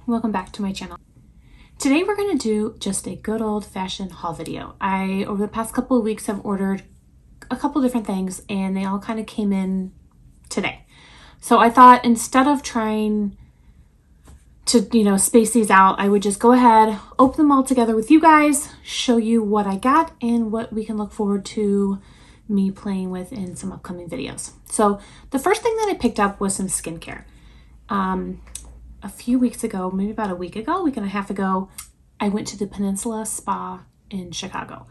welcome back to my channel. Today we're going to do just a good old-fashioned haul video. I, over the past couple of weeks, have ordered a couple different things and they all kind of came in today. So I thought instead of trying to, space these out, I would just go ahead, open them all together with you guys, show you what I got and what we can look forward to me playing with in some upcoming videos. So the first thing that I picked up was some skincare. A few weeks ago, maybe about a week and a half ago, I went to the Peninsula Spa in Chicago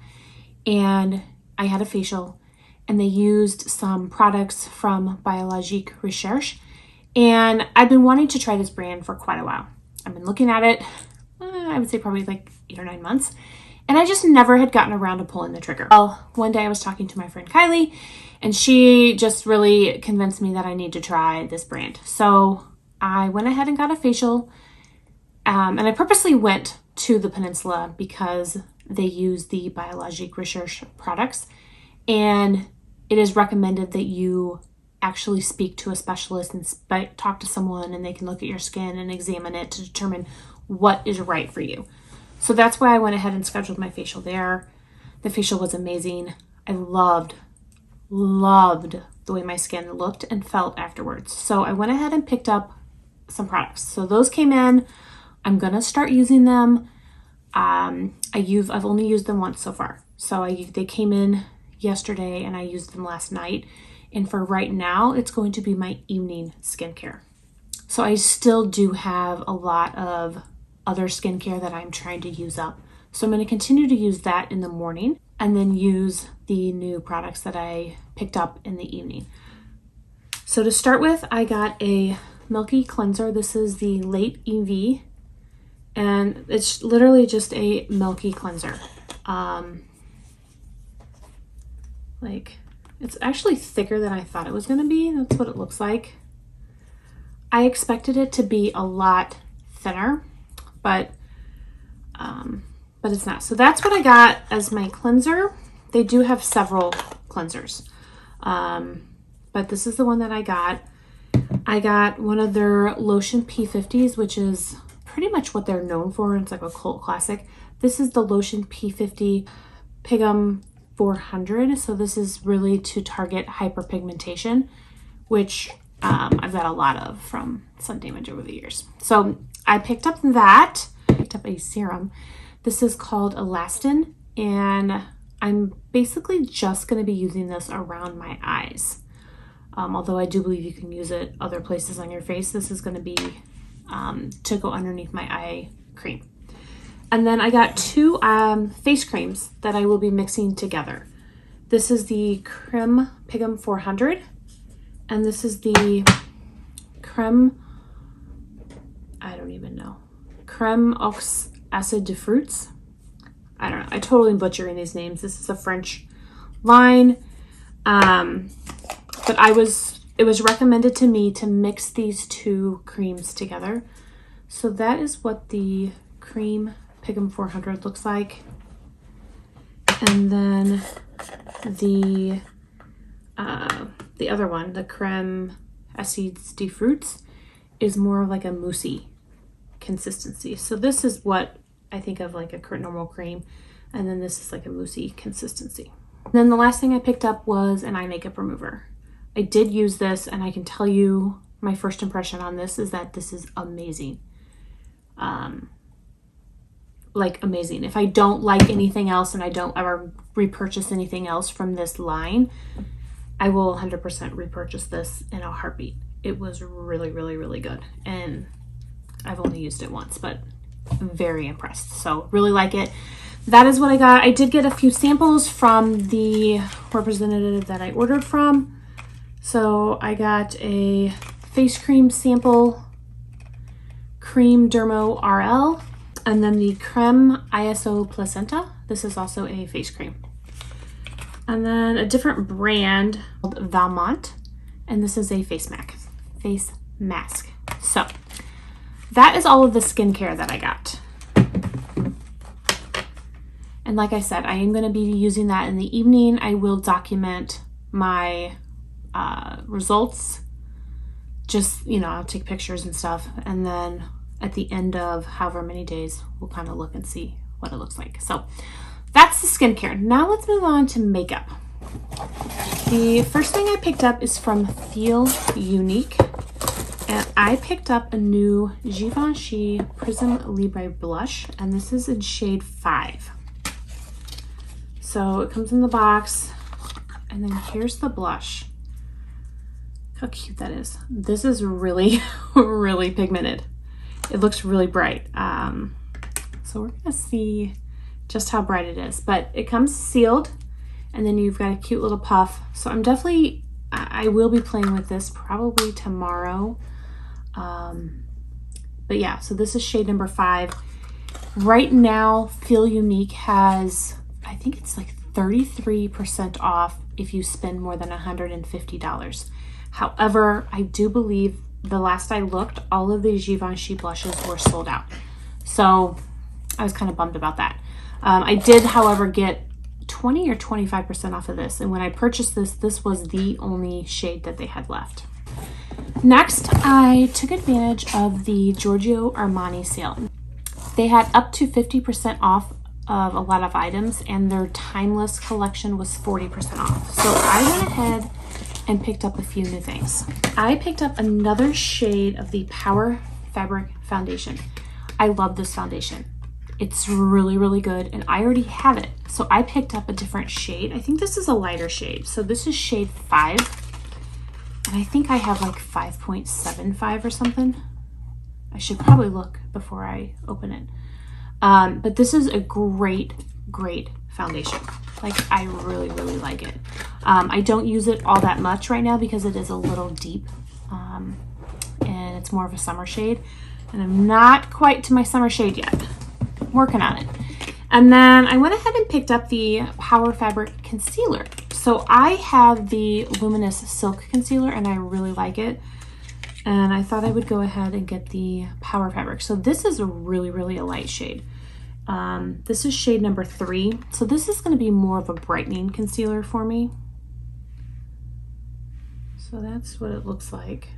and I had a facial and they used some products from Biologique Recherche, and I've been wanting to try this brand for quite a while. I've been looking at it, I would say probably like 8 or 9 months, and I just never had gotten around to pulling the trigger. Well, one day I was talking to my friend Kylie and she just really convinced me that I need to try this brand. So I went ahead and got a facial, and I purposely went to the Peninsula because they use the Biologique Recherche products, and it is recommended that you actually speak to a specialist and talk to someone, and they can look at your skin and examine it to determine what is right for you. So that's why I went ahead and scheduled my facial there. The facial was amazing. I loved the way my skin looked and felt afterwards. So I went ahead and picked up some products. So those came in. I'm gonna start using them. I've only used them once so far. So they came in yesterday and I used them last night. And for right now, it's going to be my evening skincare. So I still do have a lot of other skincare that I'm trying to use up. So I'm going to continue to use that in the morning and then use the new products that I picked up in the evening. So to start with, I got a Milky Cleanser. This is the Lait EV, and it's literally just a milky cleanser. It's actually thicker than I thought it was going to be. That's what it looks like. I expected it to be a lot thinner, but it's not. So that's what I got as my cleanser. They do have several cleansers, but this is the one that I got. I got one of their Lotion P50s, which is pretty much what they're known for. It's like a cult classic. This is the Lotion P50 PIGM 400. So this is really to target hyperpigmentation, which I've got a lot of from sun damage over the years. So I picked up that. I picked up a serum. This is called Elastin, and I'm basically just going to be using this around my eyes. Although I do believe you can use it other places on your face. This is going to be to go underneath my eye cream. And then I got 2 face creams that I will be mixing together. This is the Creme PIGM 400, and this is the Creme, I don't even know, Creme Ox Acid de Fruits. I don't know. I totally butchering these names. This is a French line. But it was recommended to me to mix these 2 creams together. So that is what the Creme PIGM 400 looks like. And then the other one, the Creme Acids de Fruits, is more of like a moussey consistency. So this is what I think of like a normal cream, and then this is like a moussey consistency. And then the last thing I picked up was an eye makeup remover. I did use this, and I can tell you my first impression on this is that this is amazing. Amazing. If I don't like anything else and I don't ever repurchase anything else from this line, I will 100% repurchase this in a heartbeat. It was really, really, really good. And I've only used it once, but I'm very impressed. So really like it. That is what I got. I did get a few samples from the representative that I ordered from. So I got a face cream sample, Cream Dermo RL, and then the Creme ISO Placenta. This is also a face cream. And then a different brand called Valmont, and this is a face mask. So that is all of the skincare that I got. And like I said, I am going to be using that in the evening. I will document my results. Just, I'll take pictures and stuff, and then at the end of however many days, we'll kind of look and see what it looks like. So that's the skincare. Now let's move on to makeup. The first thing I picked up is from FeelUnique, and I picked up a new Givenchy Prism Libre blush, and this is in shade 5. So it comes in the box, and then here's the blush. How cute that is. This is really, really pigmented. It looks really bright. So we're gonna see just how bright it is, but it comes sealed, and then you've got a cute little puff. So I will be playing with this probably tomorrow. But yeah, so this is shade number 5. Right now, FeelUnique has, I think it's like 33% off if you spend more than $150. However, I do believe the last I looked, all of these Givenchy blushes were sold out. So I was kind of bummed about that. I did, however, get 20 or 25% off of this. And when I purchased this, this was the only shade that they had left. Next, I took advantage of the Giorgio Armani sale. They had up to 50% off of a lot of items, and their Timeless collection was 40% off. So I went ahead and picked up a few new things. I picked up another shade of the Power Fabric Foundation. I love this foundation. It's really, really good, and I already have it. So I picked up a different shade. I think this is a lighter shade. So this is shade 5, and I think I have like 5.75 or something. I should probably look before I open it. But this is a great, great foundation. Like, I really, really like it. I don't use it all that much right now because it is a little deep, and it's more of a summer shade, and I'm not quite to my summer shade yet. I'm working on it. And then I went ahead and picked up the Power Fabric Concealer. So I have the Luminous Silk Concealer, and I really like it. And I thought I would go ahead and get the Power Fabric. So this is a really, really a light shade. This is shade number 3. So this is going to be more of a brightening concealer for me. So that's what it looks like.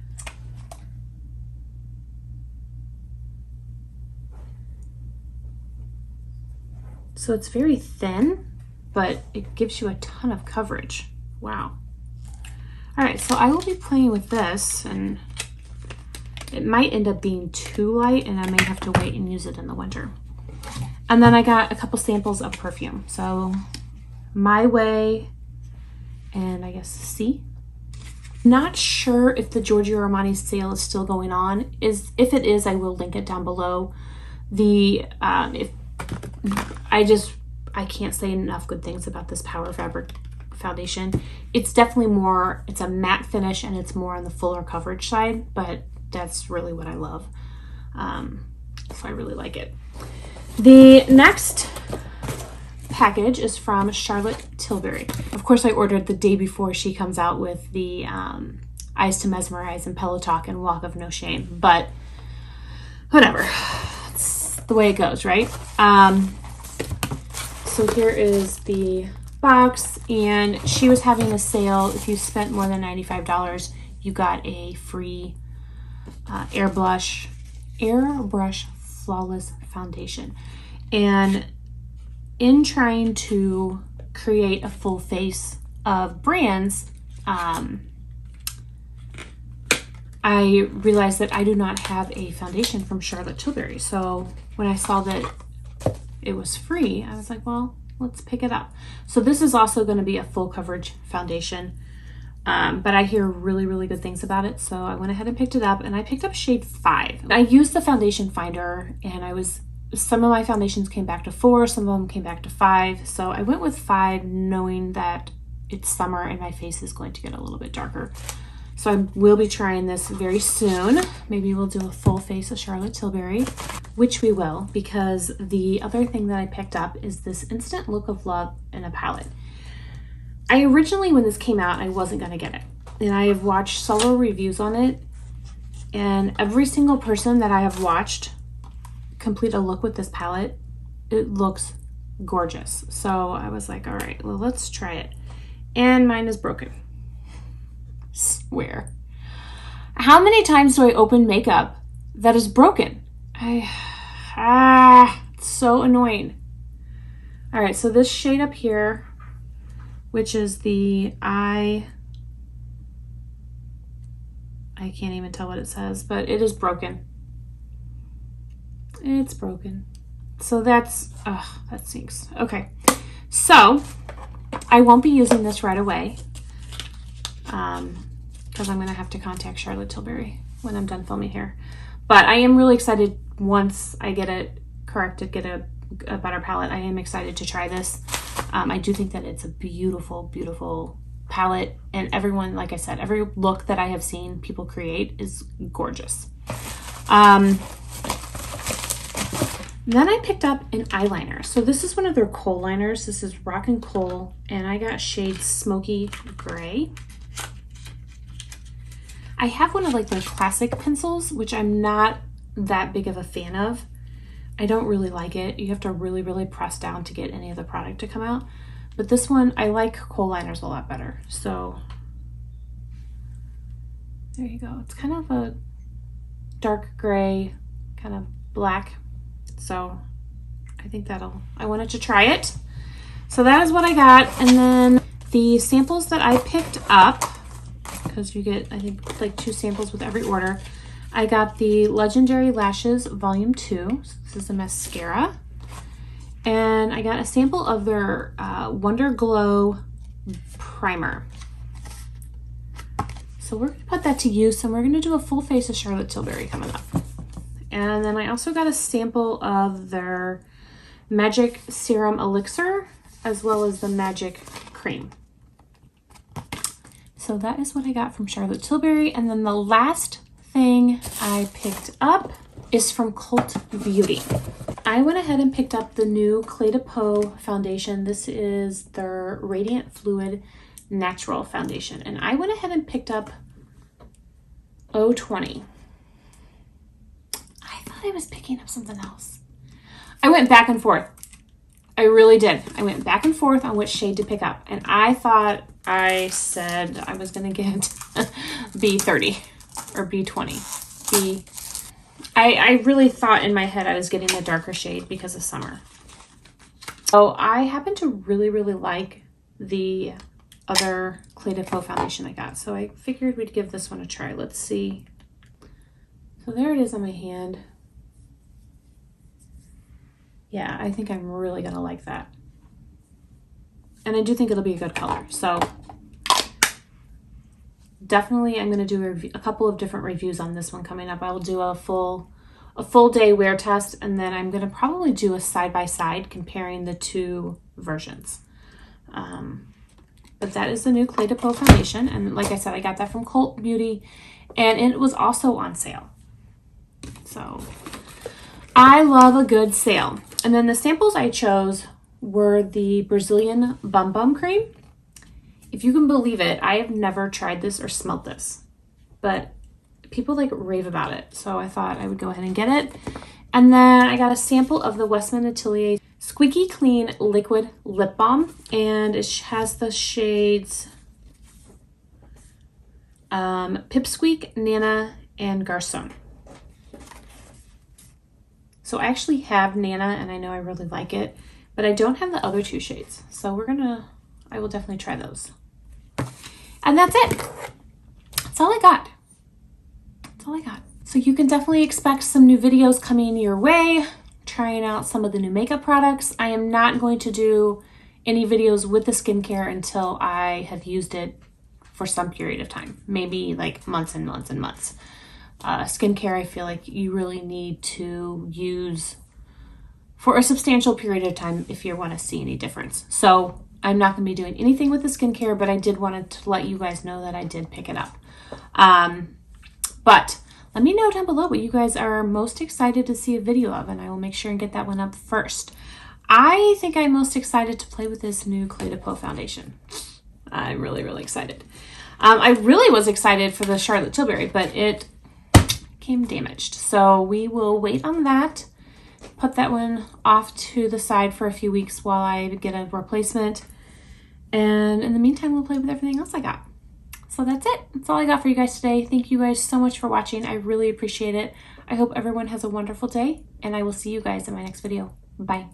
So it's very thin, but it gives you a ton of coverage. Wow. All right, so I will be playing with this, and it might end up being too light, and I may have to wait and use it in the winter. And then I got a couple samples of perfume. So My Way and I guess C. Not sure if the Giorgio Armani sale is still going on. If it is, I will link it down below. I can't say enough good things about this Power Fabric foundation. It's definitely more, it's a matte finish, and it's more on the fuller coverage side, but that's really what I love. So I really like it. The next package is from Charlotte Tilbury. Of course, I ordered the day before she comes out with the Eyes to Mesmerize and Pillow Talk and Walk of No Shame, but whatever. It's the way it goes, right? So here is the box, and she was having a sale. If you spent more than $95, you got a free Airbrush Flawless Foundation. And in trying to create a full face of brands, I realized that I do not have a foundation from Charlotte Tilbury. So when I saw that it was free, I was like, well, let's pick it up. So this is also going to be a full coverage foundation, but I hear really, really good things about it. So I went ahead and picked it up, and I picked up shade 5. I used the foundation finder, and some of my foundations came back to 4, some of them came back to 5. So I went with 5, knowing that it's summer and my face is going to get a little bit darker. So I will be trying this very soon. Maybe we'll do a full face of Charlotte Tilbury, which we will, because the other thing that I picked up is this Instant Look of Love in a palette. I originally, when this came out, I wasn't going to get it. And I have watched several reviews on it, and every single person that I have watched complete a look with this palette, it looks gorgeous. So I was like, all right, well, let's try it. And mine is broken. Swear. How many times do I open makeup that is broken? It's so annoying. All right, so this shade up here, which is the I can't even tell what it says, but it is broken. It's broken. So that's, that stinks. Okay, so I won't be using this right away because I'm gonna have to contact Charlotte Tilbury when I'm done filming here. But I am really excited once I get it corrected, get a better palette. I am excited to try this. I do think that it's a beautiful, beautiful palette, and everyone, like I said, every look that I have seen people create is gorgeous. Then I picked up an eyeliner. So this is one of their kohl liners. This is Rock and Kohl, and I got shade Smoky Gray. I have one of like their classic pencils, which I'm not that big of a fan of. I don't really like it. You have to really, really press down to get any of the product to come out. But this one, I like kohl liners a lot better. So there you go. It's kind of a dark gray, kind of black. So I think I wanted to try it. So that is what I got. And then the samples that I picked up, because you get, I think, like 2 samples with every order. I got the Legendary Lashes Volume 2. So this is a mascara. And I got a sample of their Wonder Glow Primer. So we're going to put that to use, and we're going to do a full face of Charlotte Tilbury coming up. And then I also got a sample of their Magic Serum Elixir, as well as the Magic Creme. So that is what I got from Charlotte Tilbury. And then the last thing I picked up is from Cult Beauty. I went ahead and picked up the new Clé de Peau foundation. This is their Radiant Fluid Natural Foundation. And I went ahead and picked up 020. I thought I was picking up something else. I went back and forth. I really did. I went back and forth on which shade to pick up. And I thought I said I was going to get B30 or B20. I really thought in my head I was getting the darker shade because of summer. So I happen to really, really like the other Clé de Peau foundation I got. So I figured we'd give this one a try. Let's see. So there it is on my hand. Yeah, I think I'm really going to like that. And I do think it'll be a good color. So definitely I'm going to do a couple of different reviews on this one coming up. I will do a full day wear test, and then I'm going to probably do a side-by-side comparing the 2 versions. But that is the new Clé de Peau foundation. And like I said, I got that from Cult Beauty, and it was also on sale. So I love a good sale. And then the samples I chose were the Brazilian Bum Bum Cream. If you can believe it, I have never tried this or smelled this, but people like rave about it. So I thought I would go ahead and get it. And then I got a sample of the Westman Atelier Squeaky Clean Liquid Lip Balm, and it has the shades Pipsqueak, Nana, and Garçon. So I actually have Nana, and I know I really like it, but I don't have the other 2 shades. So I will definitely try those. And that's it. That's all I got. That's all I got. So you can definitely expect some new videos coming your way, trying out some of the new makeup products. I am not going to do any videos with the skincare until I have used it for some period of time, maybe like months and months and months. Skincare, I feel like you really need to use for a substantial period of time if you want to see any difference. So I'm not going to be doing anything with the skincare, but I did want to let you guys know that I did pick it up. But let me know down below what you guys are most excited to see a video of, and I will make sure and get that one up first. I think I'm most excited to play with this new Clé de Peau foundation. I'm really, really excited. I really was excited for the Charlotte Tilbury, but it came damaged. So we will wait on that, put that one off to the side for a few weeks while I get a replacement. And in the meantime, we'll play with everything else I got. So that's it. That's all I got for you guys today. Thank you guys so much for watching. I really appreciate it. I hope everyone has a wonderful day, and I will see you guys in my next video. Bye.